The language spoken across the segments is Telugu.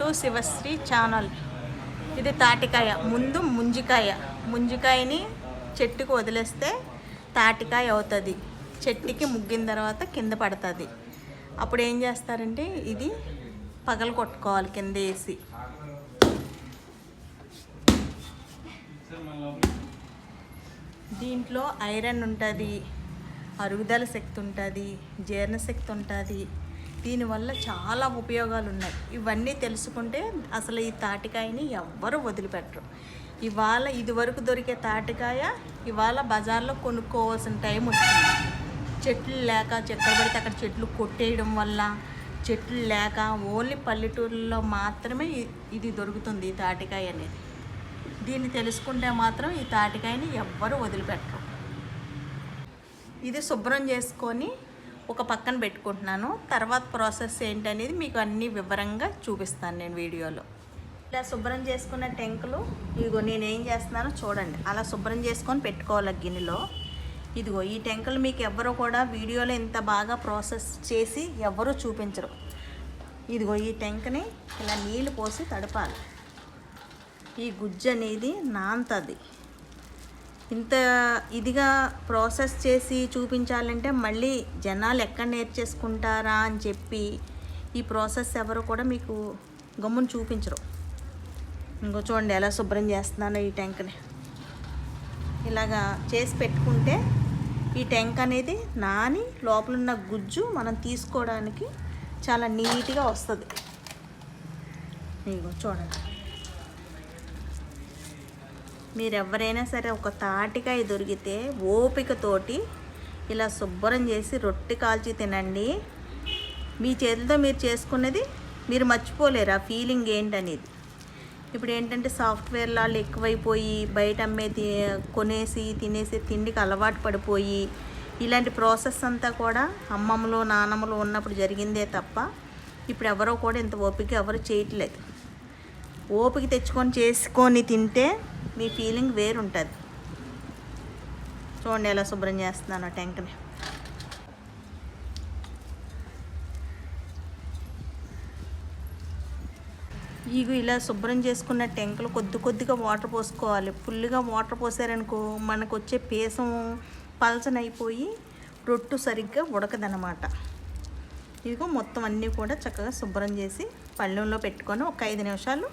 To Sivasri channel. ఇది తాటికాయ. ముందు ముంజికాయని చెట్టుకు వదిలేస్తే తాటికాయ అవుతుంది. చెట్టుకి ముగ్గిన తర్వాత కింద పడుతుంది. అప్పుడు ఏం చేస్తారంటే ఇది పగలు కొట్టుకోవాలి కింద వేసి. దీంట్లో ఐరన్ ఉంటుంది, అరుగుదల శక్తి ఉంటుంది, జీర్ణశక్తి ఉంటుంది. దీనివల్ల చాలా ఉపయోగాలు ఉన్నాయి. ఇవన్నీ తెలుసుకుంటే అసలు ఈ తాటికాయని ఎవ్వరూ వదిలిపెట్టరు. ఇదివరకు దొరికే తాటికాయ ఇవాళ బజార్లో కొనుక్కోవాల్సిన టైం వచ్చింది. చెట్లు లేక ఎక్కడ పడితే అక్కడ చెట్లు కొట్టేయడం వల్ల చెట్లు లేక ఓన్లీ పల్లెటూరులో మాత్రమే ఇది దొరుకుతుంది, ఈ తాటికాయ అనేది. దీన్ని తెలుసుకుంటే మాత్రం ఈ తాటికాయని ఎవ్వరూ వదిలిపెట్టరు. ఇది శుభ్రం చేసుకొని ఒక పక్కన పెట్టుకుంటున్నాను. తర్వాత ప్రాసెస్ ఏంటనేది మీకు అన్నీ వివరంగా చూపిస్తాను నేను వీడియోలో. ఇలా శుభ్రం చేసుకున్న టెంకులు ఇదిగో నేనేం చేస్తున్నానో చూడండి. అలా శుభ్రం చేసుకొని పెట్టుకోవాలి గిన్నెలో. ఇదిగో ఈ టెంకులు మీకు ఎవ్వరూ కూడా వీడియోలో ఇంత బాగా ప్రాసెస్ చేసి ఎవ్వరూ చూపించరు. ఇదిగో ఈ టెంకని ఇలా నీళ్ళు పోసి తడపాలి. ఈ గుజ్జు అనేది నానుతుంది. ఇంత ఇదిగా ప్రాసెస్ చేసి చూపించాలంటే మళ్ళీ జనాలు ఎక్కడ నేర్చేసుకుంటారా అని చెప్పి ఈ ప్రాసెస్ ఎవరు కూడా మీకు గమ్మును చూపించరు. ఇంకో చూడండి ఎలా శుభ్రం చేస్తున్నానో ఈ ట్యాంక్ని. ఇలాగా చేసి పెట్టుకుంటే ఈ ట్యాంక్ అనేది నాని లోపల ఉన్న గుజ్జు మనం తీసుకోవడానికి చాలా నీట్గా వస్తుంది. ఇదిగో చూడండి. మీరు ఎవరైనా సరే ఒక తాటికాయ దొరికితే ఓపికతోటి ఇలా శుభ్రం చేసి రొట్టె కాల్చి తినండి. మీ చేతితో మీరు చేసుకున్నది మీరు మర్చిపోలేరు ఆ ఫీలింగ్ ఏంటనేది. ఇప్పుడు ఏంటంటే సాఫ్ట్వేర్ లాళ్ళు ఎక్కువైపోయి బయట కొనేసి తినేసి తిండికి అలవాటు పడిపోయి ఇలాంటి ప్రాసెస్ అంతా కూడా అమ్మమ్మలు నాన్నమ్మలు ఉన్నప్పుడు జరిగిందే తప్ప ఇప్పుడు ఎవరో కూడా ఇంత ఓపిక ఎవరు చేయట్లేదు. ఓపిక తెచ్చుకొని చేసుకొని తింటే మీ ఫీలింగ్ వేరుంటుంది. చూడండి ఎలా శుభ్రం చేస్తున్నాను ట్యాంక్ని. ఇలా శుభ్రం చేసుకున్న ట్యాంకులు కొద్దిగా వాటర్ పోసుకోవాలి. ఫుల్గా వాటర్ పోసారనుకో మనకు వచ్చే పీసం పలచనైపోయి రొట్టు సరిగ్గా ఉడకదనమాట. ఇదిగో మొత్తం అన్నీ కూడా చక్కగా శుభ్రం చేసి పళ్ళెంలో పెట్టుకొని ఒక 5 నిమిషాలు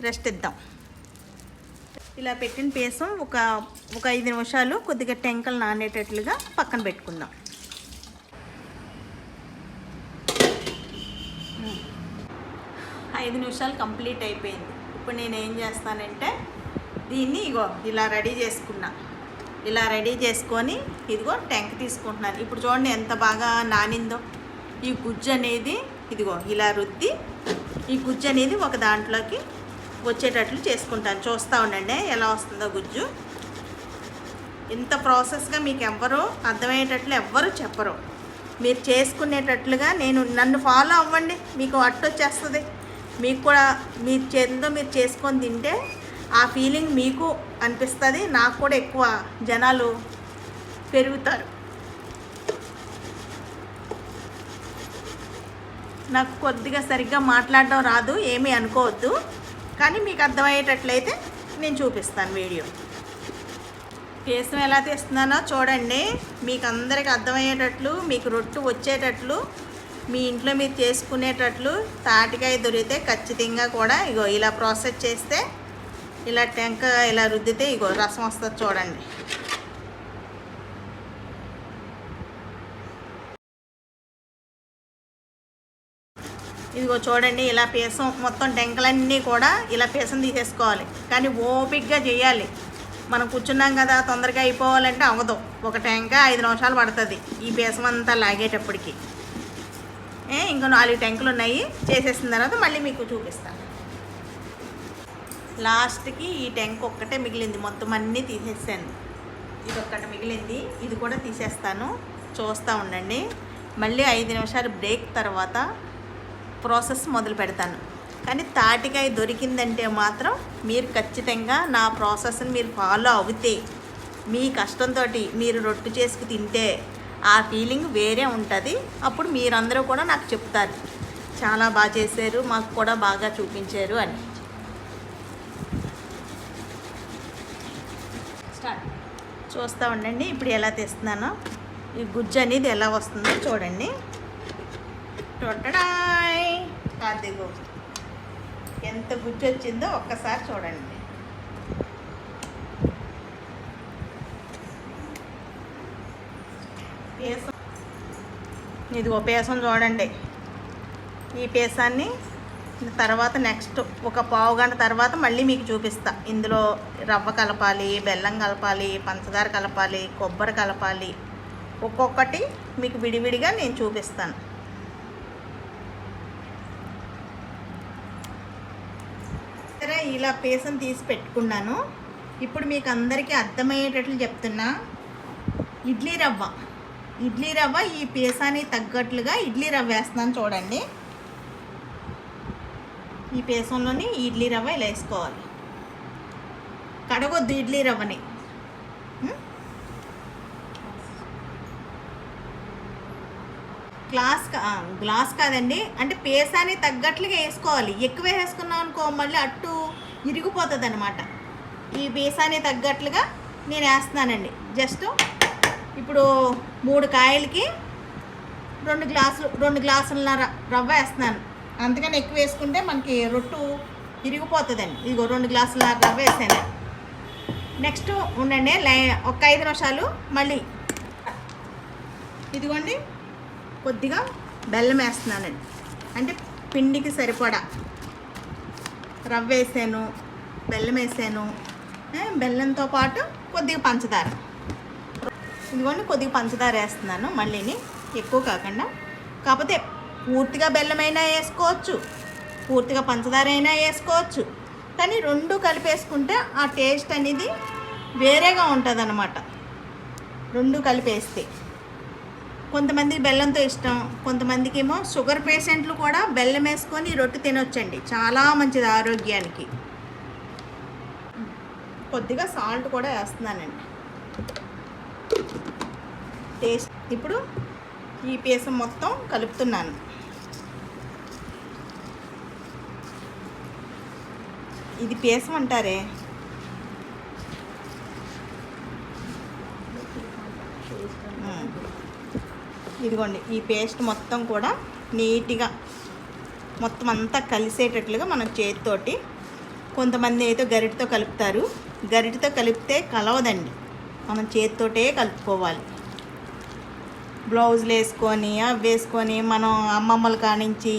రెస్ట్ ఇద్దాం. ఇలా పెట్టిన పీసం ఒక 5 నిమిషాలు కొద్దిగా టెంకలు నానేటట్లుగా పక్కన పెట్టుకుందాం. ఐదు నిమిషాలు కంప్లీట్ అయిపోయింది. ఇప్పుడు నేను ఏం చేస్తానంటే దీన్ని ఇలా రెడీ చేసుకున్నా. ఇలా రెడీ చేసుకొని ఇదిగో ట్యాంక్ తీసుకుంటున్నాను. ఇప్పుడు చూడండి ఎంత బాగా నానిందో. ఈ గుజ్జు అనేది ఇలా రుద్ది ఈ గుజ్జు అనేది ఒక దాంట్లోకి వచ్చేటట్లు చేసుకుంటాను. చూస్తూ ఉండండి ఎలా వస్తుందో గుజ్జు. ఇంత ప్రాసెస్గా మీకు ఎవ్వరూ అర్థమయ్యేటట్లు ఎవ్వరూ చెప్పరు. మీరు చేసుకునేటట్లుగా నన్ను ఫాలో అవ్వండి, మీకు వచ్చేస్తుంది. మీకు కూడా మీ చేతితో మీరు చేసుకొని తింటే ఆ ఫీలింగ్ మీకు అనిపిస్తుంది. నాకు కూడా ఎక్కువ జనాలు పెరుగుతారు. నాకు కొద్దిగా సరిగ్గా మాట్లాడడం రాదు, ఏమీ అనుకోవద్దు. కానీ మీకు అర్థమయ్యేటట్లయితే నేను చూపిస్తాను వీడియో. కేసం ఎలా తీస్తున్నానో చూడండి. మీకు అందరికి అర్థమయ్యేటట్లు, మీకు రొట్టు వచ్చేటట్లు, మీ ఇంట్లో మీరు చేసుకునేటట్లు తాటికాయ దొరికితే ఖచ్చితంగా కూడా ఇలా ప్రాసెస్ చేస్తే ఇలా టెంక ఇలా రుద్దితే రసం వస్తుంది చూడండి. చూడండి ఇలా పీసం మొత్తం టెంకలన్నీ కూడా ఇలా పీసం తీసేసుకోవాలి. కానీ ఓపిక్గా చేయాలి. మనం కూర్చున్నాం కదా తొందరగా అయిపోవాలంటే అవ్వదు. ఒక టెంక 5 నిమిషాలు పడుతుంది ఈ పీసం అంతా లాగేటప్పటికి. ఇంకా 4 టెంకులు ఉన్నాయి. చేసేసిన తర్వాత మళ్ళీ మీకు చూపిస్తాను. లాస్ట్కి ఈ టెంక్ ఒక్కటే మిగిలింది. మొత్తం అన్నీ తీసేసాను. ఇది ఒక్కటి మిగిలింది, ఇది కూడా తీసేస్తాను. చూస్తూ ఉండండి. మళ్ళీ 5 నిమిషాలు బ్రేక్ తర్వాత ప్రాసెస్ మొదలు పెడతాను. కానీ తాటికాయ దొరికిందంటే మాత్రం మీరు ఖచ్చితంగా నా ప్రాసెస్ని మీరు ఫాలో అవుతే మీ కష్టంతో మీరు రొట్టు చేసుకు తింటే ఆ ఫీలింగ్ వేరే ఉంటుంది. అప్పుడు మీరందరూ కూడా నాకు చెప్తారు చాలా బాగా చేశారు, మాకు కూడా బాగా చూపించారు అని. స్టార్ట్. చూస్తూ ఉండండి ఇప్పుడు ఎలా తెస్తున్నానో. ఈ గుజ్జు అనేది ఎలా వస్తుందో చూడండి. టొట్టడాయ్, అదిగో ఎంత గుజ్జు వచ్చిందో ఒక్కసారి చూడండి. పేసం, ఇదిగో పేసం చూడండి. ఈ పేసాన్ని తర్వాత నెక్స్ట్ ఒక పావు గంట తర్వాత మళ్ళీ మీకు చూపిస్తా. ఇందులో రవ్వ కలపాలి, బెల్లం కలపాలి, పంచదార కలపాలి, కొబ్బరి కలపాలి. ఒక్కొక్కటి మీకు విడివిడిగా నేను చూపిస్తాను. సరే, ఇలా పేసం తీసి పెట్టుకున్నాను. ఇప్పుడు మీకు అందరికీ అర్థమయ్యేటట్లు చెప్తున్నా. ఇడ్లీ రవ్వ ఈ పేసానికి తగ్గట్లుగా ఇడ్లీ రవ్వ వేస్తున్నాను చూడండి. ఈ పేసంలోని ఇడ్లీ రవ్వ ఇలా వేసుకోవాలి. కడగొద్దు ఇడ్లీ రవ్వని. గ్లాస్ కాదండి, అంటే పేసానికి తగ్గట్లుగా వేసుకోవాలి. ఎక్కువ వేసుకున్నాం అనుకో మళ్ళీ అట్టు ఇరిగిపోతుంది అనమాట. ఈ పేసానికి తగ్గట్లుగా నేను వేస్తున్నానండి. జస్ట్ ఇప్పుడు 3 కాయలకి 2 గ్లాసుల రవ్వ వేస్తున్నాను. అంతకని ఎక్కువ వేసుకుంటే మనకి రొట్టు ఇరిగిపోతుందండి. ఇదిగో 2 గ్లాసుల రవ్వ వేసాను. నెక్స్ట్ ఉండండి ఒక 5 నిమిషాలు మళ్ళీ. ఇదిగోండి కొద్దిగా బెల్లం వేస్తున్నానండి. అంటే పిండికి సరిపడా రవ్వ వేసాను, బెల్లం వేసాను. బెల్లంతో పాటు కొద్దిగా పంచదార. ఇదిగోండి కొద్దిగా పంచదార వేస్తున్నాను మళ్ళీని, ఎక్కువ కాకుండా. కాకపోతే పూర్తిగా బెల్లమైనా వేసుకోవచ్చు, పూర్తిగా పంచదార అయినా వేసుకోవచ్చు. కానీ 2 కలిపేసుకుంటే ఆ టేస్ట్ అనేది వేరేగా ఉంటుంది అన్నమాట. 2 కలిపేస్తే కొంతమందికి బెల్లంతో ఇష్టం, కొంతమందికి ఏమో షుగర్ పేషెంట్లు కూడా బెల్లం వేసుకొని రొట్టె తినొచ్చండి. చాలా మంచిది ఆరోగ్యానికి. కొద్దిగా సాల్ట్ కూడా వేస్తున్నానండి టేస్ట్. ఇప్పుడు ఈ పేసం మొత్తం కలుపుతున్నాను. ఇది పేసం అంటారే. ఇదిగోండి ఈ పేస్ట్ మొత్తం కూడా నీట్గా మొత్తం అంతా కలిసేటట్లుగా మనం చేతితోటి, కొంతమంది అయితే గరిటెతో కలుపుతారు. గరిటెతో కలిపితే కలవదండి, మనం చేతితోటే కలుపుకోవాలి. బ్లౌజులు వేసుకొని అవి వేసుకొని మనం అమ్మమ్మల కానించి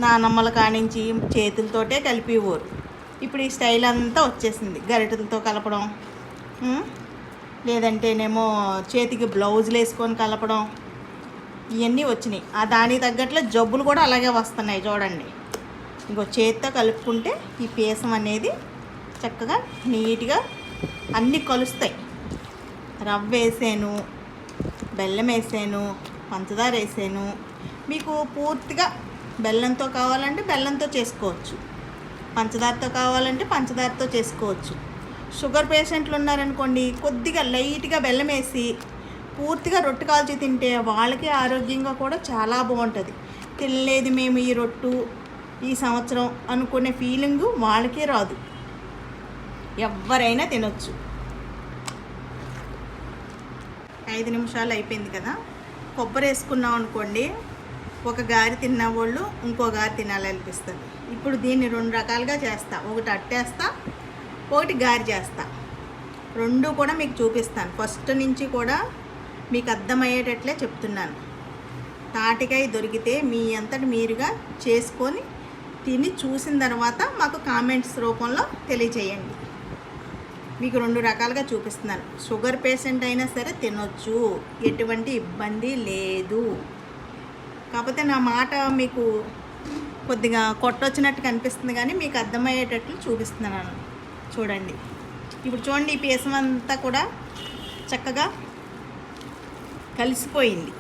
నానమ్మల కానించి చేతులతోటే కలిపివ్వరు. ఇప్పుడు ఈ స్టైల్ అంతా వచ్చేసింది. గరిటెలతో కలపడం, లేదంటేనేమో చేతికి బ్లౌజులు వేసుకొని కలపడం, ఇవన్నీ వచ్చినాయి. దానికి తగ్గట్లు జబ్బులు కూడా అలాగే వస్తున్నాయి చూడండి. ఇంకో చేతితో కలుపుకుంటే ఈ పేసం అనేది చక్కగా నీట్గా అన్నీ కలుస్తాయి. రవ్వ వేసాను, బెల్లం వేసాను, పంచదార వేసాను. మీకు పూర్తిగా బెల్లంతో కావాలంటే బెల్లంతో చేసుకోవచ్చు, పంచదారతో కావాలంటే పంచదారతో చేసుకోవచ్చు. షుగర్ పేషెంట్లు ఉన్నారనుకోండి, కొద్దిగా లైట్గా బెల్లం వేసి పూర్తిగా రొట్టె కాల్చి తింటే వాళ్ళకి ఆరోగ్యంగా కూడా చాలా బాగుంటుంది. తినలేదు మేము ఈ రొట్టు ఈ సంవత్సరం అనుకునే ఫీలింగు వాళ్ళకే రాదు. ఎవరైనా తినొచ్చు. 5 నిమిషాలు అయిపోయింది కదా. కొబ్బరి వేసుకున్నాం అనుకోండి, ఒక గారి తిన్న వాళ్ళు ఇంకో గారి తినాలనిపిస్తుంది. ఇప్పుడు దీన్ని 2 రకాలుగా చేస్తా. ఒకటి అట్టేస్తా, ఒకటి గారి చేస్తా. 2 కూడా మీకు చూపిస్తాను. ఫస్ట్ నుంచి కూడా మీకు అర్థమయ్యేటట్లే చెప్తున్నాను. తాటికాయ దొరికితే మీ అంతటి మీరుగా చేసుకొని తిని చూసిన తర్వాత మాకు కామెంట్స్ రూపంలో తెలియచేయండి. మీకు 2 రకాలుగా చూపిస్తున్నాను. షుగర్ పేషెంట్ అయినా సరే తినొచ్చు, ఎటువంటి ఇబ్బంది లేదు. కాకపోతే నా మాట మీకు కొద్దిగా కొట్టొచ్చినట్టు కనిపిస్తుంది, కానీ మీకు అర్థమయ్యేటట్లు చూపిస్తున్నాను. చూడండి ఇప్పుడు చూడండి, ఈ పేసం అంతా కూడా చక్కగా కలిసిపోయింది.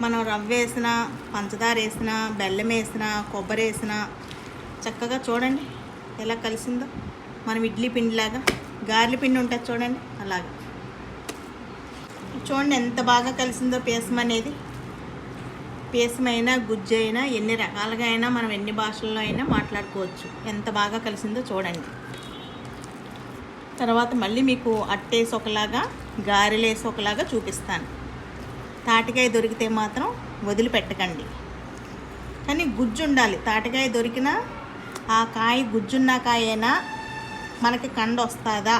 మనం రవ్వ వేసినా, పంచదార వేసినా, బెల్లం వేసినా, కొబ్బరి వేసినా చక్కగా చూడండి ఎలా కలిసిందో. మనం ఇడ్లీ పిండిలాగా గారెల పిండి ఉంటుంది చూడండి, అలాగా చూడండి ఎంత బాగా కలిసిందో పేసం అనేది. పీసమైనా గుజ్జు అయినా ఎన్ని రకాలుగా అయినా మనం ఎన్ని భాషల్లో అయినా మాట్లాడుకోవచ్చు. ఎంత బాగా కలిసిందో చూడండి. తర్వాత మళ్ళీ మీకు అట్టేసి ఒకలాగా గారెలేసి ఒకలాగా చూపిస్తాను. తాటికాయ దొరికితే మాత్రం వదిలిపెట్టకండి, కానీ గుజ్జు ఉండాలి. తాటికాయ దొరికినా ఆ కాయ గుజ్జున్న కాయైనా మనకి కండ వస్తుందా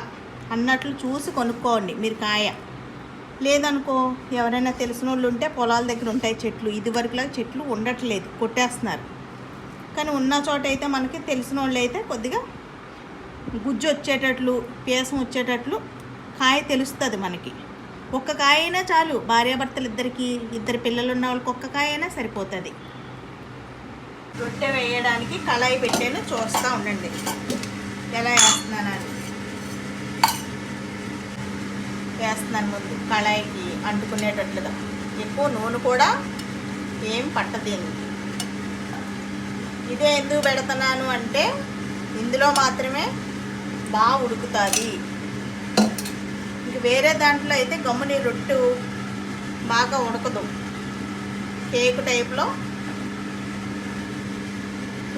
అన్నట్లు చూసి కొనుక్కోండి మీరు కాయ. లేదనుకో, ఎవరైనా తెలిసిన వాళ్ళు ఉంటే పొలాల దగ్గర ఉంటాయి చెట్లు, ఇదివరకులా చెట్లు ఉండట్లేదు, కొట్టేస్తున్నారు. కానీ ఉన్న చోట అయితే మనకి తెలిసిన వాళ్ళు అయితే కొద్దిగా గుజ్జు వచ్చేటట్లు, పీసం వచ్చేటట్లు కాయ తెలుస్తుంది మనకి. ఒక్క కాయ అయినా చాలు, భార్యాభర్తలు ఇద్దరికి, ఇద్దరు పిల్లలు ఉన్న వాళ్ళకి ఒక్క కాయ అయినా సరిపోతుంది. రొట్టె వేయడానికి కళాయి పెట్టాను, చూస్తూ ఉండండి ఎలా వేస్తున్నానని. వేస్తున్నాను ముందు కళాయికి అంటుకునేటట్లుగా. ఎక్కువ నూనె కూడా ఏం పట్టదేమి. ఇదే ఎందుకు పెడుతున్నాను అంటే ఇందులో మాత్రమే బాగా ఉడుకుతుంది. ఇంక వేరే దాంట్లో అయితే గమ్ముని రొట్టె బాగా ఉడకదు, కేక్ టైప్లో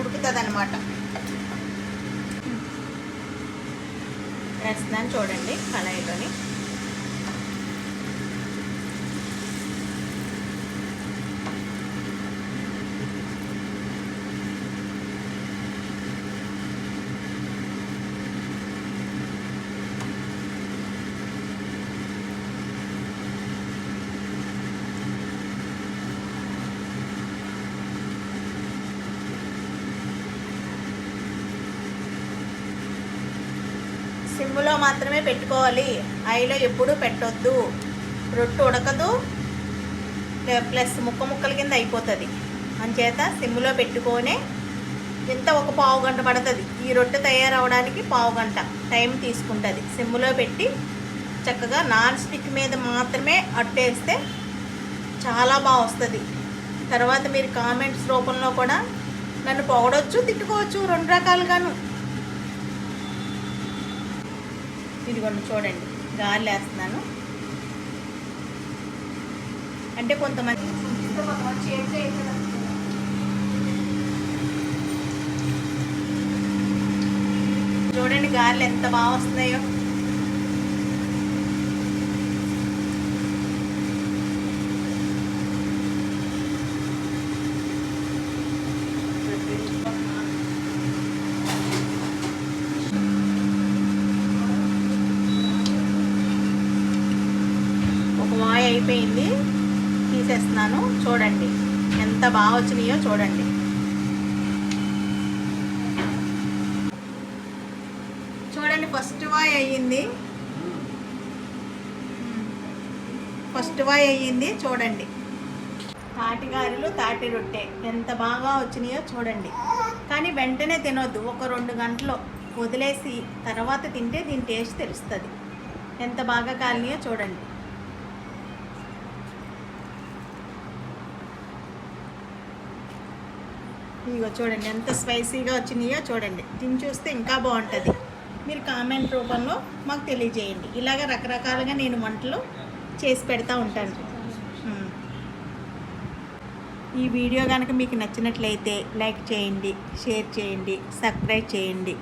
ఉడుకుతుంది అన్నమాట. వేస్తున్నాను చూడండి కళాయిలోని. సిమ్లో మాత్రమే పెట్టుకోవాలి, హైలో ఎప్పుడూ పెట్టొద్దు. రొట్టె ఉడకదు, ప్లస్ ముక్కల కింద అయిపోతుంది. అంచేత సిమ్లో పెట్టుకొని ఇంత ఒక పావు గంట పడుతుంది. ఈ రొట్టె తయారవడానికి పావు గంట టైం తీసుకుంటుంది. సిమ్లో పెట్టి చక్కగా నాన్ స్టిక్ మీద మాత్రమే అట్టేస్తే చాలా బాగా వస్తుంది. తర్వాత మీరు కామెంట్స్ రూపంలో కూడా నన్ను పొగడొచ్చు, తిట్టుకోవచ్చు, రెండు రకాలుగాను. ఇదిగోండి చూడండి గారెలు వేస్తున్నాను. అంటే కొంతమంది చూడండి గారెలు ఎంత బాగా వస్తున్నాయో. వాయి అయిపోయింది, తీసేస్తున్నాను. చూడండి ఎంత బాగా వచ్చినాయో చూడండి. చూడండి ఫస్ట్ వాయి అయ్యింది, చూడండి. తాటి గారెలు, తాటి రొట్టె ఎంత బాగా వచ్చినాయో చూడండి. కానీ వెంటనే తినొద్దు, ఒక 2 గంటలు వదిలేసి తర్వాత తింటే దీని టేస్ట్ తెలుస్తుంది. ఎంత బాగా కాలినాయో చూడండి. ఇదిగో చూడండి ఎంత స్పైసీగా వచ్చినాయో చూడండి. తిని చూస్తే ఇంకా బాగుంటుంది. మీరు కామెంట్ రూపంలో మాకు తెలియజేయండి. ఇలాగ రకరకాలుగా నేను వంటలు చేసి పెడతా ఉంటాను. ఈ వీడియో కనుక మీకు నచ్చినట్లయితే లైక్ చేయండి, షేర్ చేయండి, సబ్స్క్రైబ్ చేయండి.